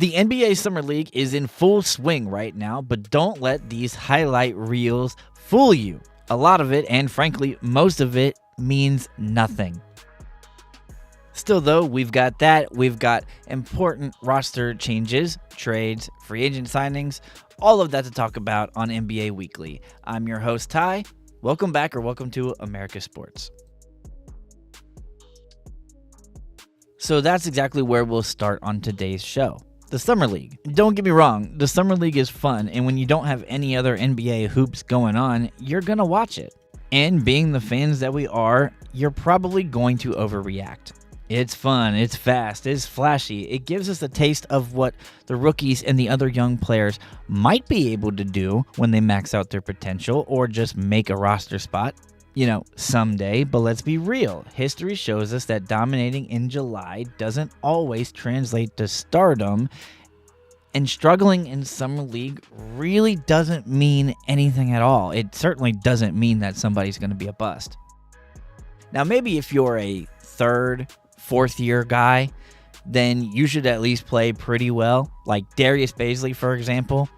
The NBA Summer League is in full swing right now, but don't let these highlight reels fool you. A lot of it, and frankly, most of it, means nothing. Still though, we've got important roster changes, trades, free agent signings, all of that to talk about on NBA Weekly. I'm your host, Ty. Welcome back, or welcome to America Sports. So that's exactly where we'll start on today's show. The Summer League. Don't get me wrong, the Summer League is fun, and when you don't have any other NBA hoops going on, you're going to watch it. And being the fans that we are, you're probably going to overreact. It's fun, it's fast, it's flashy. It gives us a taste of what the rookies and the other young players might be able to do when they max out their potential or just make a roster spot. Someday, but let's be real. History shows us that dominating in July doesn't always translate to stardom, and struggling in Summer League really doesn't mean anything at all. It certainly doesn't mean that somebody's going to be a bust. Now, maybe if you're a third, fourth year guy, then you should at least play pretty well. Like Darius Bazley, for example.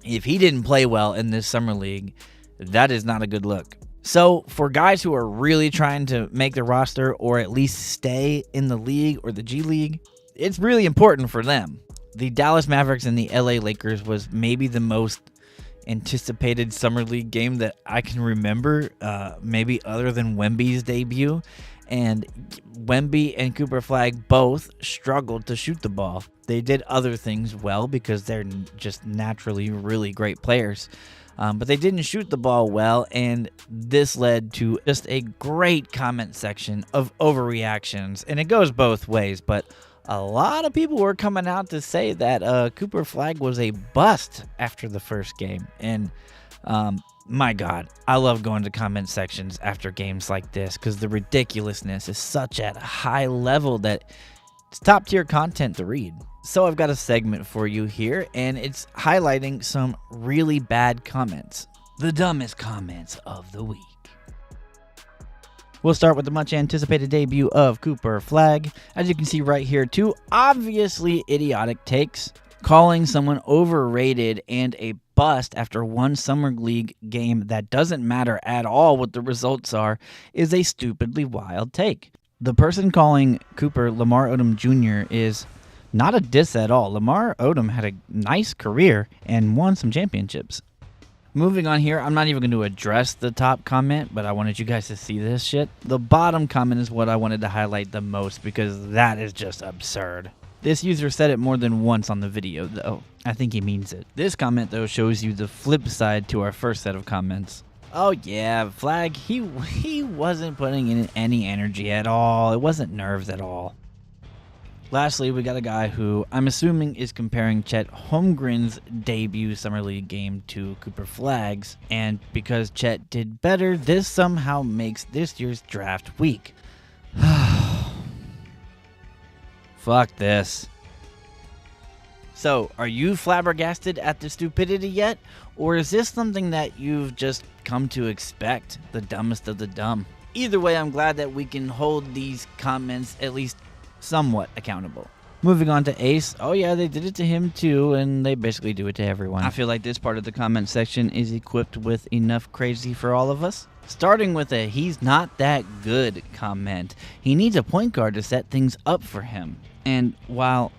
If he didn't play well in this Summer League, that is not a good look. So for guys who are really trying to make the roster or at least stay in the league or the G League, it's really important for them. The Dallas Mavericks and the LA Lakers was maybe the most anticipated Summer League game that I can remember, maybe other than Wemby's debut. And Wemby and Cooper Flagg both struggled to shoot the ball. They did other things well because they're just naturally really great players. But they didn't shoot the ball well, and this led to just a great comment section of overreactions. And it goes both ways, but a lot of people were coming out to say that Cooper Flagg was a bust after the first game. And my God, I love going to comment sections after games like this because the ridiculousness is such at a high level that it's top tier content to read. So I've got a segment for you here, and it's highlighting some really bad comments. The dumbest comments of the week. We'll start with the much anticipated debut of Cooper Flagg. As you can see right here, two obviously idiotic takes. Calling someone overrated and a bust after one Summer League game that doesn't matter at all what the results are is a stupidly wild take. The person calling Cooper Lamar Odom Jr. is not a diss at all. Lamar Odom had a nice career and won some championships. Moving on here, I'm not even going to address the top comment, but I wanted you guys to see this shit. The bottom comment is what I wanted to highlight the most because that is just absurd. This user said it more than once on the video, though. I think he means it. This comment, though, shows you the flip side to our first set of comments. Oh yeah, Flagg, he wasn't putting in any energy at all. It wasn't nerves at all. Lastly, we got a guy who I'm assuming is comparing Chet Holmgren's debut Summer League game to Cooper Flagg's, and because Chet did better, this somehow makes this year's draft weak. Fuck this. So, are you flabbergasted at the stupidity yet? Or is this something that you've just come to expect? The dumbest of the dumb. Either way, I'm glad that we can hold these comments at least somewhat accountable. Moving on to Ace. Oh yeah, they did it to him too, and they basically do it to everyone. I feel like this part of the comment section is equipped with enough crazy for all of us. Starting with a "he's not that good" comment. He needs a point guard to set things up for him. And while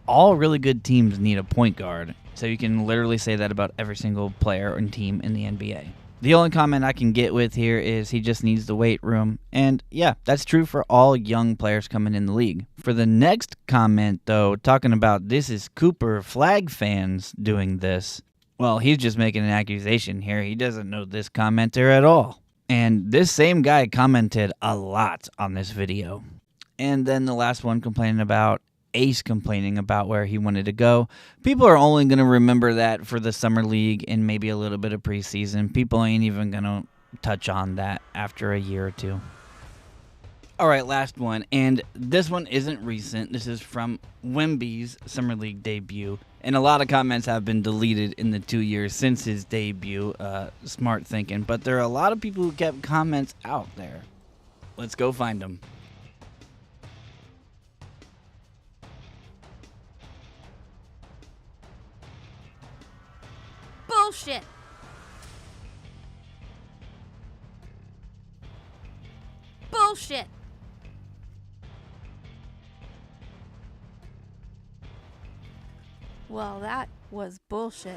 all really good teams need a point guard, so you can literally say that about every single player and team in the NBA. The only comment I can get with here is he just needs the weight room. And yeah, that's true for all young players coming in the league. For the next comment, though, talking about this is Cooper Flagg fans doing this, well, he's just making an accusation here. He doesn't know this commenter at all. And this same guy commented a lot on this video. And then the last one complaining about Ace complaining about where he wanted to go. People are only going to remember that for the Summer League and maybe a little bit of preseason. People ain't even going to touch on that after a year or two. All right, last one. And this one isn't recent. This is from Wemby's Summer League debut. And a lot of comments have been deleted in the 2 years since his debut. Smart thinking. But there are a lot of people who kept comments out there. Let's go find them. Bullshit. Bullshit. Well, that was bullshit.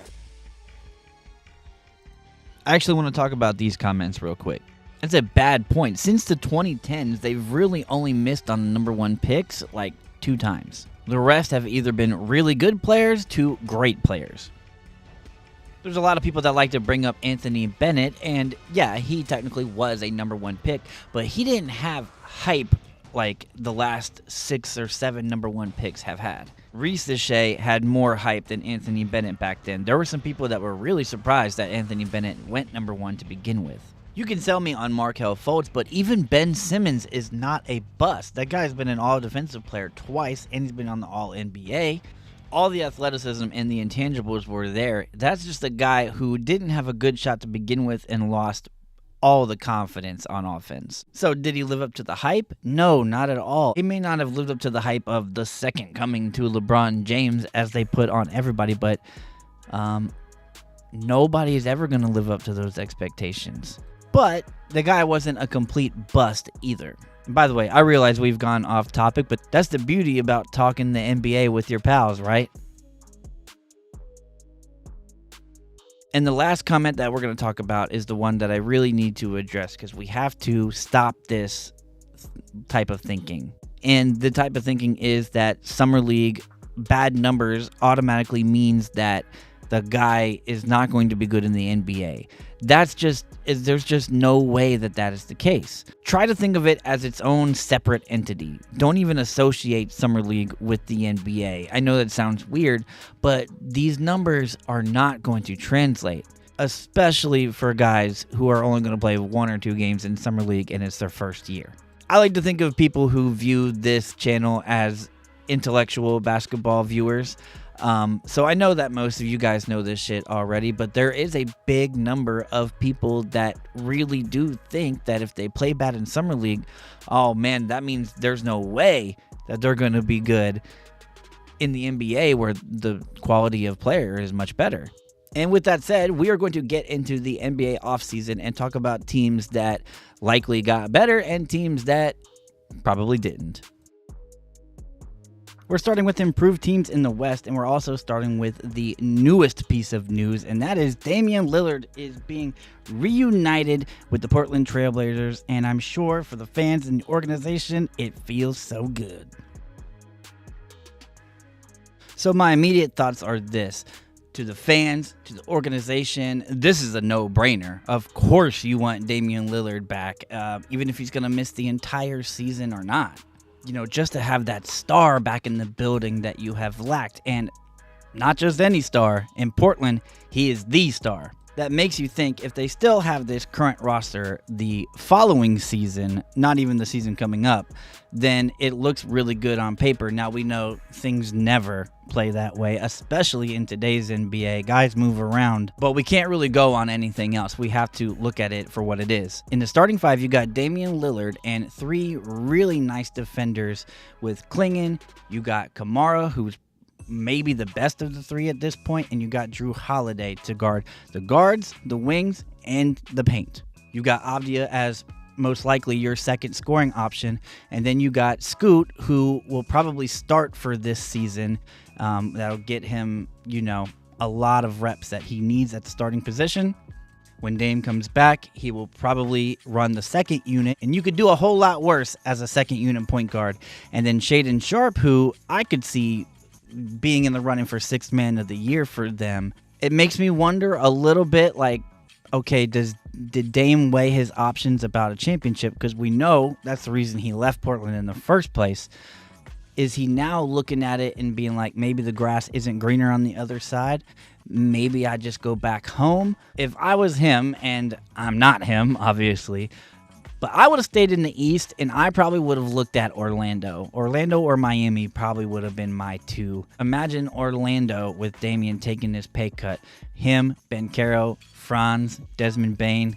I actually want to talk about these comments real quick. That's a bad point. Since the 2010s, they've really only missed on number one picks like 2 times. The rest have either been really good players to great players. There's a lot of people that like to bring up Anthony Bennett, and yeah, he technically was a number one pick, but he didn't have hype like the last 6 or 7 number one picks have had. Reese Shea had more hype than Anthony Bennett back then. There were some people that were really surprised that Anthony Bennett went number one to begin with. You can sell me on Markelle Fultz, but even Ben Simmons is not a bust. That guy's been an all-defensive player twice, and he's been on the All-NBA. All the athleticism and the intangibles were there. That's just a guy who didn't have a good shot to begin with and lost all the confidence on offense. So did he live up to the hype? No, not at all. He may not have lived up to the hype of the second coming to LeBron James as they put on everybody, but nobody is ever going to live up to those expectations. But the guy wasn't a complete bust either. And by the way, I realize we've gone off topic, but that's the beauty about talking the NBA with your pals, right? And the last comment that we're going to talk about is the one that I really need to address because we have to stop this type of thinking. And the type of thinking is that Summer League bad numbers automatically means that the guy is not going to be good in the NBA. There's just no way that is the case. Try to think of it as its own separate entity. Don't even associate Summer League with the NBA. I know that sounds weird, but these numbers are not going to translate, especially for guys who are only going to play 1 or 2 games in Summer League and it's their first year. I like to think of people who view this channel as intellectual basketball viewers. So I know that most of you guys know this shit already, but there is a big number of people that really do think that if they play bad in Summer League, oh man, that means there's no way that they're going to be good in the NBA where the quality of player is much better. And with that said, we are going to get into the NBA offseason and talk about teams that likely got better and teams that probably didn't. We're starting with improved teams in the West, and we're also starting with the newest piece of news, and that is Damian Lillard is being reunited with the Portland Trailblazers, and I'm sure for the fans and the organization, it feels so good. So my immediate thoughts are this. To the fans, to the organization, this is a no-brainer. Of course you want Damian Lillard back, even if he's going to miss the entire season or not. You know, just to have that star back in the building that you have lacked. And not just any star. In Portland, he is the star. That makes you think if they still have this current roster the following season, not even the season coming up, then it looks really good on paper. Now, we know things never play that way, especially in today's NBA. Guys move around, but we can't really go on anything else. We have to look at it for what it is. In the starting 5, you got Damian Lillard and 3 really nice defenders with Klingon. You got Kamara, who's maybe the best of the 3 at this point, and you got Drew Holiday to guard the guards, the wings, and the paint. You got Avdia as most likely your second scoring option, and then you got Scoot, who will probably start for this season. That'll get him, a lot of reps that he needs at the starting position. When Dame comes back, he will probably run the second unit, and you could do a whole lot worse as a second unit point guard. And then Shaedon Sharpe, who I could see being in the running for 6th man of the year for them. It makes me wonder a little bit like, okay, did Dame weigh his options about a championship? Because we know that's the reason he left Portland in the first place. Is he now looking at it and being like, maybe the grass isn't greener on the other side? Maybe I just go back home? If I was him, and I'm not him, obviously, but I would have stayed in the East, and I probably would have looked at Orlando. Orlando or Miami probably would have been my 2. Imagine Orlando with Damian taking this pay cut. Him, Banchero, Franz, Desmond Bane,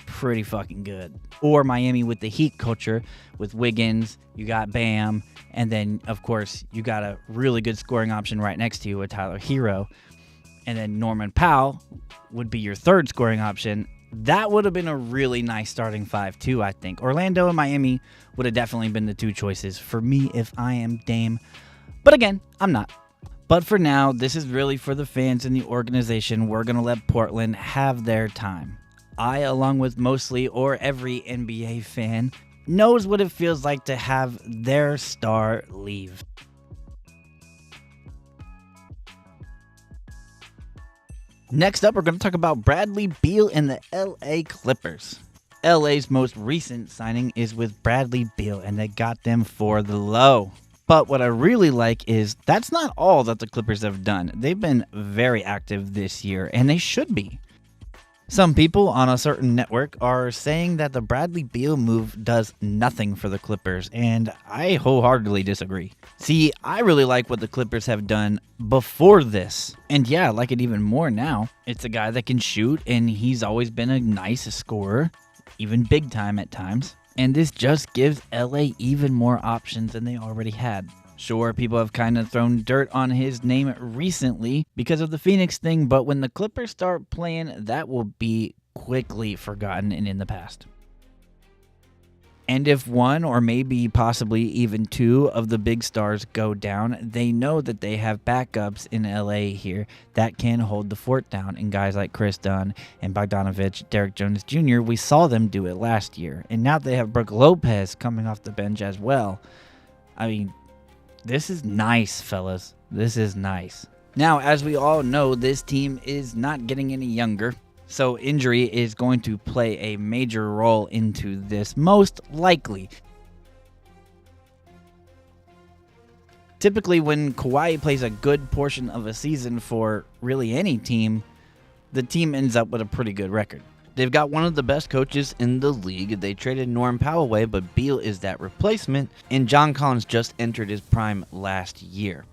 pretty fucking good. Or Miami with the Heat culture, with Wiggins, you got Bam, and then, of course, you got a really good scoring option right next to you with Tyler Hero. and then Norman Powell would be your third scoring option. That would have been a really nice starting five too, I think. Orlando and Miami would have definitely been the two choices for me if I am Dame. But again, I'm not. But for now, this is really for the fans and the organization. We're going to let Portland have their time. I, along with mostly or every NBA fan, knows what it feels like to have their star leave. Next up, we're going to talk about Bradley Beal and the LA Clippers. LA's most recent signing is with Bradley Beal, and they got them for the low. But what I really like is that's not all that the Clippers have done. They've been very active this year, and they should be. Some people on a certain network are saying that the Bradley Beal move does nothing for the Clippers, and I wholeheartedly disagree. See, I really like what the Clippers have done before this, and yeah, I like it even more now. It's a guy that can shoot, and he's always been a nice scorer, even big time at times, and this just gives LA even more options than they already had. Sure, people have kind of thrown dirt on his name recently because of the Phoenix thing, but when the Clippers start playing, that will be quickly forgotten and in the past. And if one or maybe possibly even two of the big stars go down, they know that they have backups in LA here that can hold the fort down. And guys like Chris Dunn and Bogdanovich, Derek Jones Jr., we saw them do it last year. And now they have Brook Lopez coming off the bench as well. I mean, this is nice, fellas. This is nice. Now, as we all know, this team is not getting any younger, so injury is going to play a major role into this, most likely. Typically, when Kawhi plays a good portion of a season for really any team, the team ends up with a pretty good record. They've got one of the best coaches in the league. They traded Norm Powell away, but Beal is that replacement, and John Collins just entered his prime last year.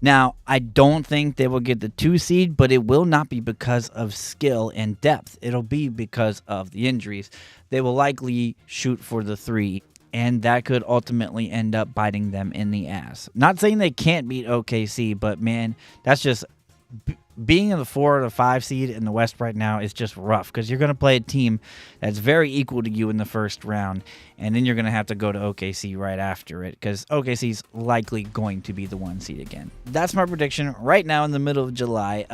Now, I don't think they will get the 2 seed, but it will not be because of skill and depth. It'll be because of the injuries. They will likely shoot for the 3, and that could ultimately end up biting them in the ass. Not saying they can't beat OKC, but man, that's just... being in the 4 or the 5 seed in the West right now is just rough because you're going to play a team that's very equal to you in the first round, and then you're going to have to go to OKC right after it because OKC's likely going to be the 1 seed again. That's my prediction right now in the middle of July.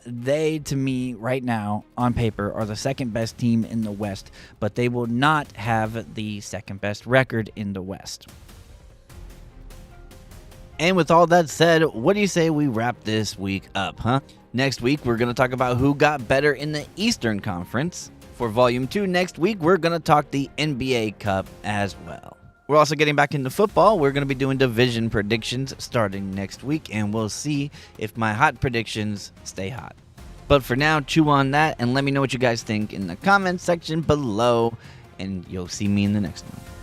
They, to me, right now, on paper, are the second best team in the West, but they will not have the second best record in the West. And with all that said, what do you say we wrap this week up, huh? Next week, we're going to talk about who got better in the Eastern Conference. For Volume 2 next week, we're going to talk the NBA Cup as well. We're also getting back into football. We're going to be doing division predictions starting next week, and we'll see if my hot predictions stay hot. But for now, chew on that and let me know what you guys think in the comments section below, and you'll see me in the next one.